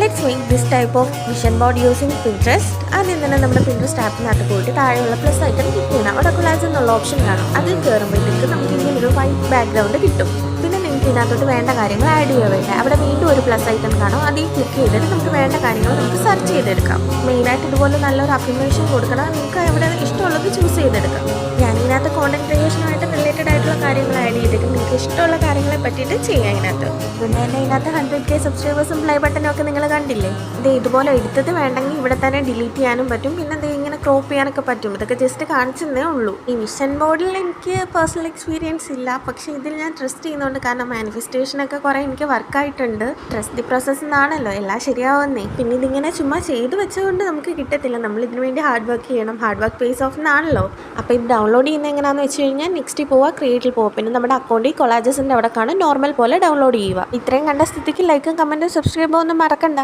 Let's make this type of vision board using Pinterest. ആദ്യം തന്നെ നമ്മുടെ പിൻട്രസ്റ്റ് ആപ്പിനകത്ത് പോയിട്ട് താഴെയുള്ള പ്ലസ് ഐക്കൺ ക്ലിക്ക് ചെയ്യണം. അവിടെ കൊളാജ് എന്നുള്ള ഓപ്ഷൻ കാണും. അതിൽ കയറുമ്പോഴത്തേക്ക് നമുക്ക് ഇങ്ങനെ ഒരു വൈറ്റ് ബാക്ക്ഗ്രൗണ്ട് കിട്ടും. പിന്നെ നിങ്ങൾക്ക് ഇതിനകത്തോട്ട് വേണ്ട കാര്യങ്ങൾ ആഡ് ചെയ്യുക വേണ്ട. അവിടെ വീണ്ടും ഒരു പ്ലസ് ഐക്കൺ കാണും. അതിൽ ക്ലിക്ക് ചെയ്തിട്ട് നമുക്ക് വേണ്ട കാര്യങ്ങൾ നമുക്ക് സെർച്ച് ചെയ്തെടുക്കാം. മെയിനായിട്ട് ഇതുപോലെ നല്ലൊരു അഫിർമേഷൻ കൊടുക്കണം. നിങ്ങൾക്ക് എവിടെ ഇഷ്ടമുള്ളത് ചൂസ് ചെയ്തെടുക്കാം. ഞാനിതിനകത്ത് കോണ്ടന്റ് ക്രിയേഷനുമായിട്ട് റിലേറ്റഡ് ആയിട്ടുള്ള കാര്യങ്ങൾ ആഡ് ചെയ്തിട്ട് നിങ്ങൾക്ക് ഇഷ്ടമുള്ള കാര്യങ്ങളെ പറ്റിയിട്ട് ചെയ്യാം. ഇതിനകത്ത് അതുകൊണ്ട് തന്നെ ഇതിനകത്ത് 100K സബ്സ്ക്രൈബേഴ്സും പ്ലേ ബട്ടനും ഒക്കെ നിങ്ങൾ കണ്ടില്ലേ. ഇത് ഇതുപോലെ എടുത്തത് വേണ്ടെങ്കിൽ ഇവിടെ തന്നെ ഡിലീറ്റ് ചെയ്യാനും പറ്റും. പിന്നെ ഇത് ഇങ്ങനെ ക്രോപ്പ് ചെയ്യാനൊക്കെ പറ്റും. ഇതൊക്കെ ജസ്റ്റ് കാണിച്ചതേ ഉള്ളൂ. ഈ വിഷൻ ബോർഡിൽ എനിക്ക് പേഴ്സണൽ എക്സ്പീരിയൻസ് ഇല്ല. പക്ഷേ ഇതിൽ ഞാൻ ട്രസ്റ്റ് ചെയ്യുന്നുണ്ട്. കാരണം മാനിഫെസ്റ്റേഷനൊക്കെ കുറേ എനിക്ക് വർക്കായിട്ടുണ്ട്. ട്രസ്റ്റ് ദി പ്രോസസ് എന്നാണല്ലോ എല്ലാം ശരിയാവുന്നേ. പിന്നെ ഇതിങ്ങനെ ചുമ്മാ ചെയ്ത് വെച്ചുകൊണ്ട് നമുക്ക് കിട്ടത്തില്ല. നമ്മൾ ഇതിനു വേണ്ടി ഹാർഡ് വർക്ക് ചെയ്യണം. ഹാർഡ് വർക്ക് പേസ് ഓഫ് എന്നാണല്ലോ. അപ്പോൾ ഇത് ഡൗൺലോഡ് ചെയ്യുന്നത് എങ്ങനെയാണെന്ന് വെച്ച് കഴിഞ്ഞാൽ നെക്സ്റ്റ് പോവുക, ക്രിയേറ്റിൽ പോവുക. പിന്നെ നമ്മുടെ അക്കൗണ്ടിൽ കൊളാജസിൻ്റെ അവിടെ കാണും. നോർമൽ പോലെ ഡൗൺലോഡ് ചെയ്യുക. ഇത്രയും കണ്ട സ്ഥിതിക്ക് ലൈക്കും കമൻറ്റും സബ്സ്ക്രൈബ് ഒന്നും മറക്കണ്ട.